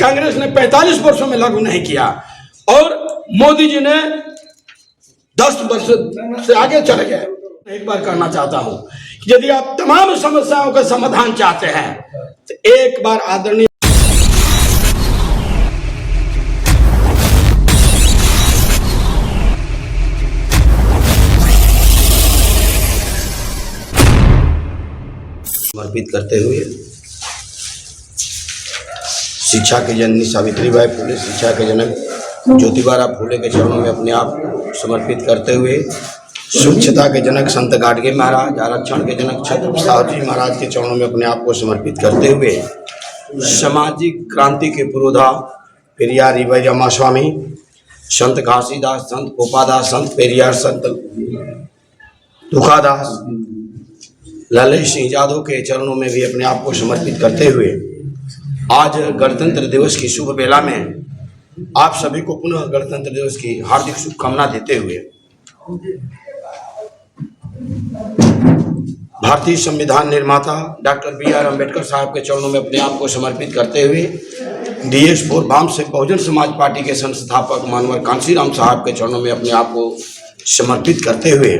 कांग्रेस ने 45 वर्षों में लागू नहीं किया और मोदी जी ने 10 वर्ष से आगे चले गए। एक बार करना चाहता हूं कि यदि आप तमाम समस्याओं का समाधान चाहते हैं तो एक बार आदरणीय समर्पित करते हुए शिक्षा के जननी सावित्रीबाई फुले, शिक्षा के जनक ज्योतिबा फुले के चरणों में अपने आप समर्पित करते हुए स्वच्छता के जनक संत गाडगे महाराज, आरक्षण के जनक छत्रपति साहू जी महाराज के चरणों में अपने आप को समर्पित करते हुए सामाजिक क्रांति के पुरोधा पेरियार रिवाई रमा स्वामी, संत घासीदास, संत गोपादास, संत पेरियार, संत दुखादास, ललित सिंह यादव के चरणों में भी अपने आप को समर्पित करते हुए आज गणतंत्र दिवस की शुभ बेला में आप सभी को पुनः गणतंत्र दिवस की हार्दिक शुभकामना देते हुए भारतीय संविधान निर्माता डॉक्टर बी.आर. अम्बेडकर साहब के चरणों में अपने आप को समर्पित करते हुए DS4 वाम से बहुजन समाज पार्टी के संस्थापक मानवर कांशीराम साहब के चरणों में अपने आप को समर्पित करते हुए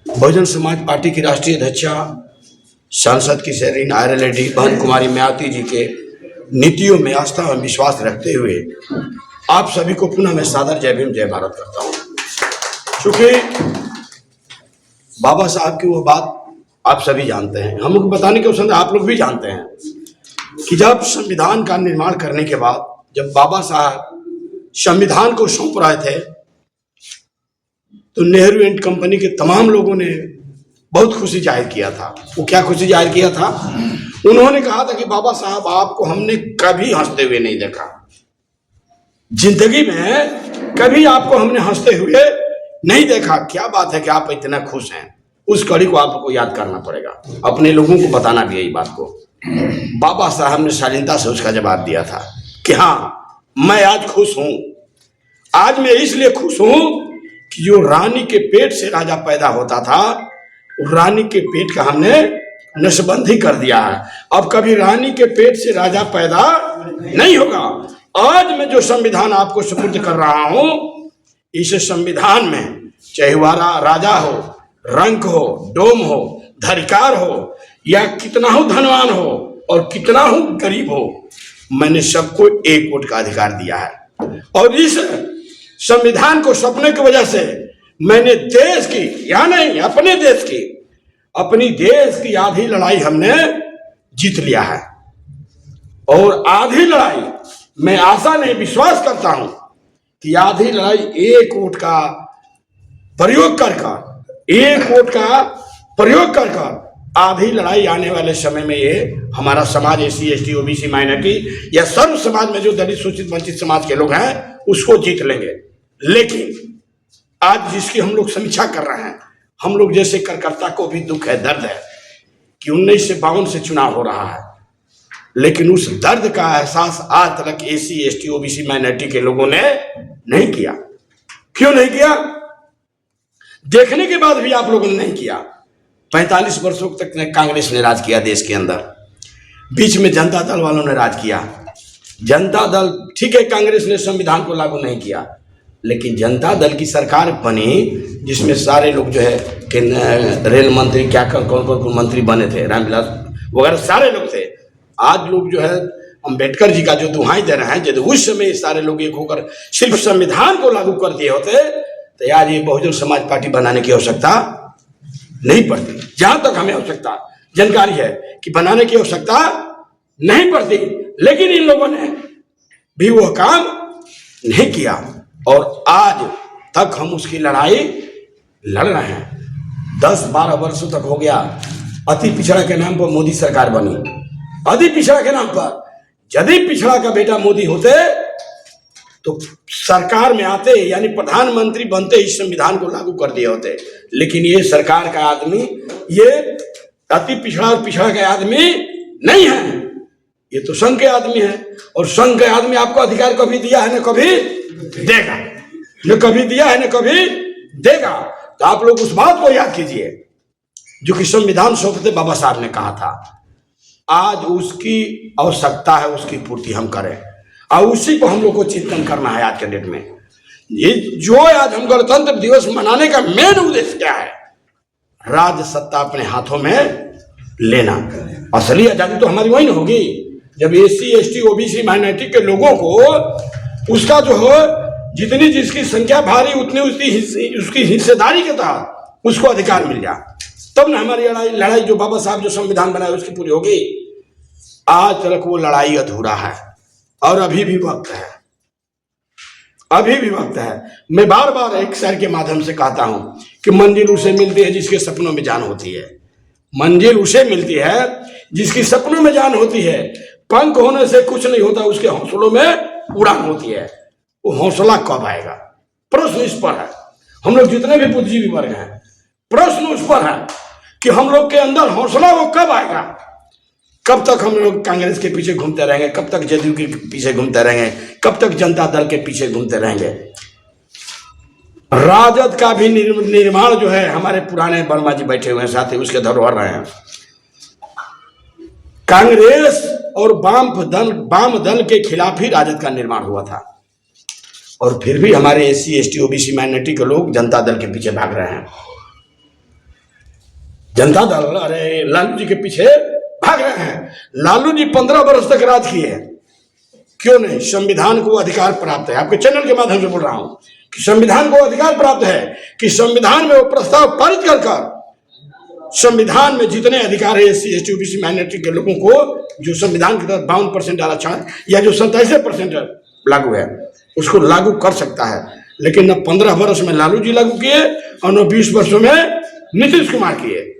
बहुजन समाज पार्टी की राष्ट्रीय अध्यक्षा सांसद की शरीन आयरलेडी बहन कुमारी मायावती जी के नीतियों में आस्था और विश्वास रखते हुए आप सभी को पुनः मैं सादर जय भीम जय भारत करता हूँ। चूंकि बाबा साहब की वो बात आप सभी जानते हैं, हम लोग बताने के उसमें आप लोग भी जानते हैं कि जब संविधान का निर्माण करने के बाद जब बाबा साहब संविधान को सौंप रहे थे तो नेहरू एंड कंपनी के तमाम लोगों ने बहुत खुशी जाहिर किया था। वो क्या खुशी जाहिर किया था? उन्होंने कहा था कि बाबा साहब आपको हमने कभी हंसते हुए नहीं देखा, जिंदगी में कभी आपको हमने हंसते हुए नहीं देखा। क्या बात है कि आप इतना खुश हैं? उस कड़ी को आपको याद करना पड़ेगा, अपने लोगों को बताना भी यही बात को। बाबा साहब ने शालीनता से उसका जवाब दिया था कि हाँ मैं आज खुश हूं। आज मैं इसलिए खुश हूं कि जो रानी के पेट से राजा पैदा होता था रानी के पेट का हमने नसबंदी कर दिया है। अब कभी रानी के पेट से राजा पैदा नहीं होगा। आज मैं जो संविधान आपको सुपुर्द कर रहा हूं इस संविधान में चाहे वारा राजा हो, रंक हो, डोम हो, धरिकार हो या कितना हो धनवान हो और कितना हो गरीब हो, मैंने सबको एक वोट का अधिकार दिया है। और इस संविधान को सपने की वजह से मैंने देश की या नहीं अपने देश की अपनी देश की आधी लड़ाई हमने जीत लिया है। और आधी लड़ाई मैं आशा नहीं विश्वास करता हूं कि आधी लड़ाई एक वोट का प्रयोग कर आधी लड़ाई आने वाले समय में ये हमारा समाज SC ST OBC माइनॉरिटी या सर्व समाज में जो दलित सूचित वंचित समाज के लोग हैं उसको जीत लेंगे। लेकिन आज जिसकी हम लोग समीक्षा कर रहे हैं, हम लोग जैसे कार्यकर्ता को भी दुख है, दर्द है कि 1952 से चुनाव हो रहा है, लेकिन उस दर्द का एहसास आज तक SC ST OBC माइनॉरिटी के लोगों ने नहीं किया। क्यों नहीं किया? देखने के बाद भी आप लोगों ने नहीं किया। 45 वर्षों तक कांग्रेस ने राज किया देश के अंदर, बीच में जनता दल वालों ने राज किया। जनता दल ठीक है, कांग्रेस ने संविधान को लागू नहीं किया, लेकिन जनता दल की सरकार बनी जिसमें सारे लोग जो है कि रेल मंत्री क्या कौन कौन मंत्री बने थे, रामविलास वगैरह सारे लोग थे। आज लोग जो है अम्बेडकर जी का जो दुहाई दे रहे हैं, यदि उस समय सारे लोग एक होकर सिर्फ संविधान को लागू कर दिए होते तो यार ये बहुजन समाज पार्टी बनाने की आवश्यकता नहीं पड़ती। जहां तक हमें आवश्यकता जानकारी है कि बनाने की आवश्यकता नहीं पड़ती, लेकिन इन लोगों ने भी वह काम नहीं किया और आज तक हम उसकी लड़ाई लड़ रहे हैं। 10-12 वर्षों तक हो गया। अति पिछड़ा के नाम पर मोदी सरकार बनी। अति पिछड़ा के नाम पर यदि पिछड़ा का बेटा मोदी होते तो सरकार में आते यानी प्रधानमंत्री बनते इस संविधान को लागू कर दिए होते, लेकिन ये सरकार का आदमी, ये अति पिछड़ा और पिछड़ा का आदमी नहीं है, ये तो संघ के आदमी है। और संघ के आदमी आपको अधिकार कभी दिया है न कभी देगा, न कभी दिया है न कभी देगा। तो आप लोग उस बात को याद कीजिए जो कि संविधान सौंपते बाबा साहब ने कहा था आज उसकी आवश्यकता है, उसकी पूर्ति हम करें और उसी को हम लोग को चिंतन करना है आज के डेट में। ये जो आज हम गणतंत्र दिवस मनाने का मेन उद्देश्य क्या है? राज्य सत्ता अपने हाथों में लेना। असली आजादी तो हमारी वही ना होगी जब एससी एसटी ओबीसी माइनॉरिटी के लोगों को उसका जो हो जितनी जिसकी संख्या भारी उतनी उसकी हिस्सेदारी के तहत उसको अधिकार मिल जाए, तब ना हमारी लड़ाई जो बाबा साहब जो संविधान बनाए उसकी पूरी होगी। आज तक वो लड़ाई अधूरा है और अभी भी वक्त है, अभी भी वक्त है। मैं बार बार एक शेर के माध्यम से कहता हूं कि मंजिल उसे मिलती है जिसके सपनों में जान होती है। मंजिल उसे मिलती है जिसकी सपनों में जान होती है। पंख होने से कुछ नहीं होता, उसके हौसलों में उड़ान होती है। वो हौसला कब आएगा? प्रश्न इस पर है। हम लोग जितने भी बुद्धिजीवी वर्ग हैं, प्रश्न उस पर है कि हम लोग के अंदर हौसला वो कब आएगा? कब तक हम लोग कांग्रेस के पीछे घूमते रहेंगे? कब तक जदयू के पीछे घूमते रहेंगे? कब तक जनता दल के पीछे घूमते रहेंगे? राजद का भी निर्माण जो है हमारे पुराने वर्मा जी बैठे हुए हैं साथी, उसके धरोहर रहे हैं। कांग्रेस और वाम दल के खिलाफ ही राजद का निर्माण हुआ था और फिर भी हमारे एससी एसटी ओबीसी माइनॉरिटी के लोग जनता दल के पीछे भाग रहे हैं। जनता दल अरे लालू जी के पीछे भाग रहे हैं। लालू जी 15 वर्ष तक राज किए, क्यों नहीं? संविधान को अधिकार प्राप्त है। आपके चैनल के माध्यम से बोल रहा हूं कि संविधान को अधिकार प्राप्त है कि संविधान में वो प्रस्ताव पारित कर संविधान में जितने अधिकार है एससी एसटी ओबीसी माइनॉरिटी के लोगों को, जो संविधान के तहत 52% आरक्षण या जो 27% लागू है, उसको लागू कर सकता है। लेकिन न 15 वर्ष में लालू जी लागू किए और न 20 वर्षों में नीतीश कुमार किए।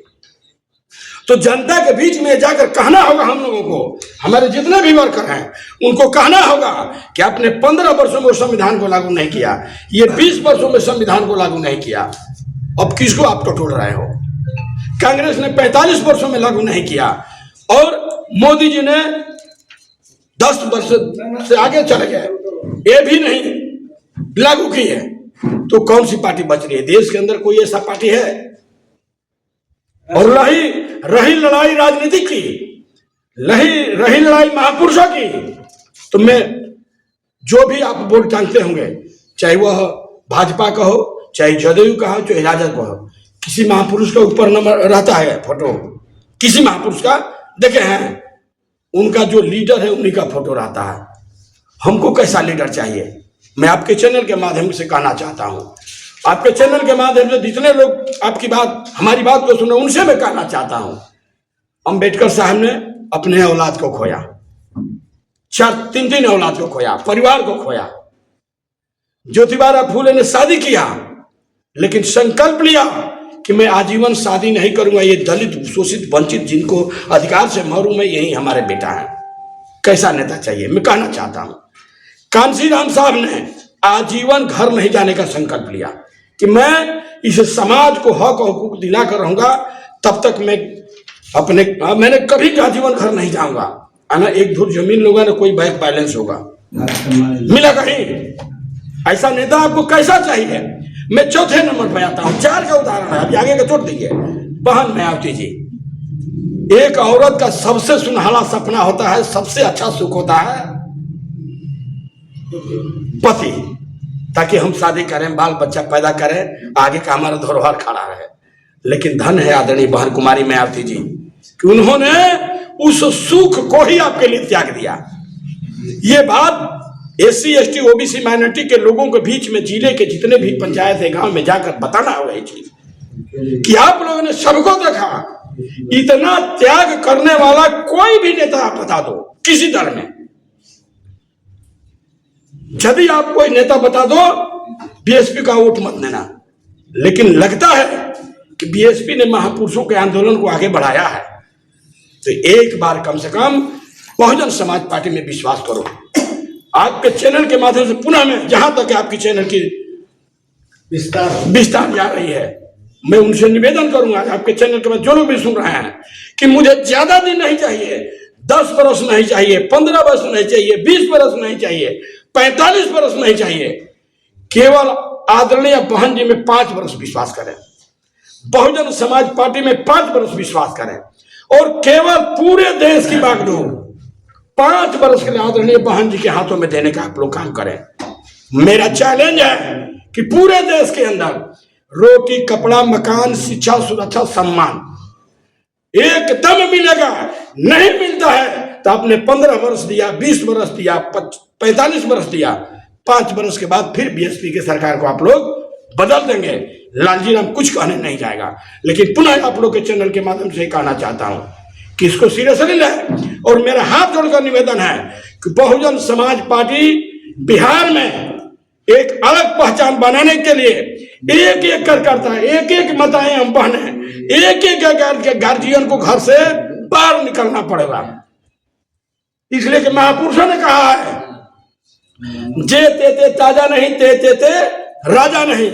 तो जनता के बीच में जाकर कहना होगा हम लोगों को, हमारे जितने भी वर्कर हैं उनको कहना होगा कि आपने 15 वर्षों में संविधान को लागू नहीं किया, ये 20 वर्षों में संविधान को लागू नहीं किया, अब किसको आप टटोल रहे हो? कांग्रेस ने 45 वर्षों में लागू नहीं किया और मोदी जी ने 10 वर्ष से आगे चले गए, ये भी नहीं लागू किए। तो कौन सी पार्टी बच रही है? देश के अंदर कोई ऐसा पार्टी है? और रही लड़ाई राजनीति की, रही लड़ाई महापुरुषों की, तो मैं जो भी आप वोट टांगते होंगे, चाहे वह भाजपा का हो, चाहे जदयू का हो, चाहे राजद का हो, किसी महापुरुष का ऊपर नंबर रहता है फोटो, किसी महापुरुष का देखे हैं, उनका जो लीडर है उन्हीं का फोटो रहता है। हमको कैसा लीडर चाहिए? मैं आपके चैनल के माध्यम से कहना चाहता हूं, आपके चैनल के माध्यम से जितने लोग आपकी बात हमारी बात को सुने उनसे मैं कहना चाहता हूं, अंबेडकर साहब ने अपने औलाद को खोया, 3 औलाद को खोया, परिवार को खोया। ज्योतिबा फूले ने शादी किया लेकिन संकल्प लिया कि मैं आजीवन शादी नहीं करूंगा, ये दलित शोषित वंचित जिनको अधिकार से महरूम है यही हमारे बेटा है। कैसा नेता चाहिए? मैं कहना चाहता हूं, कांसी राम साहब ने आजीवन घर नहीं जाने का संकल्प लिया कि मैं इस समाज को हक और हुकूक दिलाकर रहूंगा, तब तक मैंने कभी आजीवन घर नहीं जाऊंगा। आना एक धुर जमीन लूंगा ना कोई बैंक बैलेंस होगा, मिला कहीं? ऐसा नेता आपको कैसा चाहिए? मैं चौथे नंबर पे आता हूं, 4 का उदाहरण है, अभी आगे का छोड़ दीजिए। बहन मायावती जी, एक औरत का सबसे सुनहरा सपना होता है, सबसे अच्छा सुख होता है पति, ताकि हम शादी करें, बाल बच्चा पैदा करें, आगे का हमारा धरोहर खड़ा रहे। लेकिन धन है आदरणीय बहन कुमारी मायावती जी कि उन्होंने उस सुख को ही आपके लिए त्याग दिया। ये बात एससी एसटी ओबीसी माइनॉरिटी के लोगों के बीच में जिले के जितने भी पंचायत है गांव में जाकर बताना होगा ये चीज कि आप लोगों ने सबको देखा, इतना त्याग करने वाला कोई भी नेता आप बता दो किसी दल में, यदि आप कोई नेता बता दो, बीएसपी का वोट मत देना। लेकिन लगता है कि बीएसपी ने महापुरुषों के आंदोलन को आगे बढ़ाया है, तो एक बार कम से कम बहुजन समाज पार्टी में विश्वास करो। आपके चैनल के माध्यम से पुनः मैं, जहां तक आपकी चैनल की विस्तार जा रही है, मैं उनसे निवेदन करूंगा आपके चैनल के जो लोग भी सुन रहे हैं कि मुझे ज्यादा दिन नहीं चाहिए, 10 वर्ष नहीं चाहिए, 15 वर्ष नहीं चाहिए, 20 वर्ष नहीं चाहिए, 45 वर्ष नहीं चाहिए, केवल आदरणीय बहन जी में 5 वर्ष विश्वास करें, बहुजन समाज पार्टी में 5 वर्ष विश्वास करें और केवल पूरे देश की बागडोर 5 वर्ष के लिए आदरणीय बहन जी के हाथों में देने का आप लोग काम करें। मेरा चैलेंज है कि पूरे देश के अंदर रोटी, कपड़ा, मकान, शिक्षा, सुरक्षा, सम्मान एकदम मिलेगा। नहीं मिलता है तो आपने 15 वर्ष दिया, 20 वर्ष दिया, 45 वर्ष दिया, 5 वर्ष के बाद फिर बीएसपी के सरकार को आप लोग बदल देंगे। लालजी राम कुछ कहने नहीं जाएगा, लेकिन पुनः आप लोग के चैनल के माध्यम से कहना चाहता हूं कि इसको सीरियसली लें। और मेरा हाथ जोड़कर निवेदन है कि बहुजन समाज पार्टी बिहार में एक अलग पहचान बनाने के लिए एक एक कार्यकर्ता, एक एक माताएं हम बहनें, एक एक गार्जियन को घर से बाहर निकलना पड़ेगा। इसलिए कि महापुरुषों ने कहा है, जे ते ताजा नहीं, ते राजा नहीं।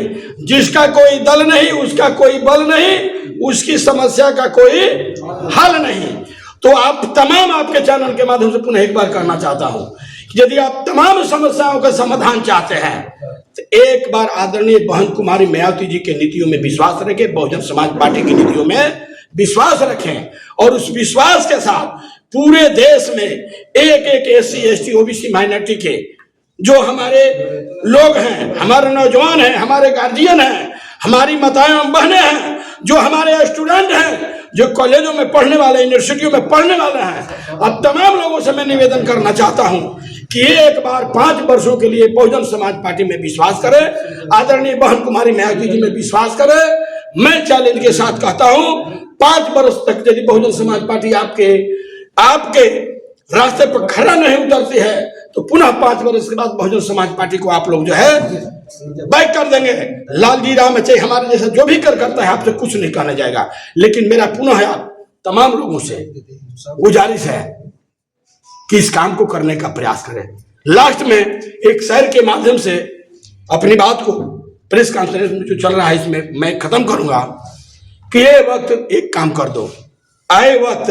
जिसका कोई दल नहीं, उसका कोई बल नहीं, उसकी समस्या का कोई हल नहीं। तो आप तमाम, आपके चैनल के माध्यम से पुनः एक बार करना चाहता हूं कि यदि आप तमाम समस्याओं का समाधान चाहते हैं तो एक बार आदरणीय बहन कुमारी मायावती जी के नीतियों में विश्वास रखें, बहुजन समाज पार्टी की नीतियों में विश्वास रखें, और उस विश्वास के साथ पूरे देश में एक एक SC ST OBC माइनॉरिटी के जो हमारे लोग हैं, हमारे नौजवान हैं, हमारे गार्जियन हैं, हमारी माताएं एवं बहनें हैं, जो हमारे स्टूडेंट हैं, जो कॉलेजों में पढ़ने वाले, यूनिवर्सिटियों में पढ़ने वाले हैं, अब तमाम लोगों से मैं निवेदन करना चाहता हूं कि एक बार 5 वर्षों के लिए बहुजन समाज पार्टी में विश्वास करें, आदरणीय बहन कुमारी मायावती जी में विश्वास करें। मैं चैलेंज के साथ कहता हूं, 5 वर्ष तक यदि बहुजन समाज पार्टी आपके रास्ते पर खड़ा नहीं उतरती है तो पुनः 5 वर्ष के बाद बहुजन समाज पार्टी को आप लोग जो है बैक कर देंगे। लालजी राम चाहे हमारे जैसा जो भी करता है, आपसे कुछ नहीं कहना जाएगा। लेकिन मेरा पुनः आप तमाम लोगों से गुजारिश है कि इस काम को करने का प्रयास करें। लास्ट में एक शेर के माध्यम से अपनी बात को प्रेस कॉन्फ्रेंस में जो चल रहा है इसमें मैं खत्म करूंगा कि ये वक्त एक काम कर दो, आए वक्त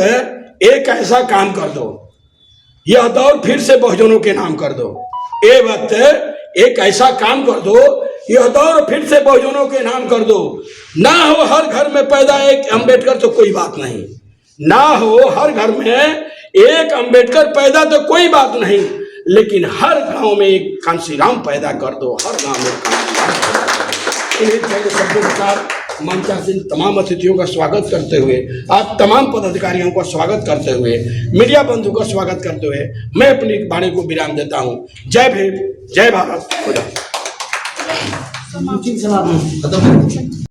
एक ऐसा काम कर दो, यह दौर फिर से बहुजनों के नाम कर दो। ये वक्त एक ऐसा काम कर दो, यह दौर फिर से बहुजनों के नाम कर दो। ना हो हर घर में पैदा एक अंबेडकर तो कोई बात नहीं, ना हो हर घर में एक अंबेडकर पैदा तो कोई बात नहीं, लेकिन हर गांव में एक कांशीराम पैदा कर दो, हर गांव में कांशीराम। शब्दों के साथ मंचासीन तमाम अतिथियों का स्वागत करते हुए, आप तमाम पदाधिकारियों का स्वागत करते हुए, मीडिया बंधु का स्वागत करते हुए मैं अपनी वाणी को विराम देता हूं। जय भीम, जय भारत।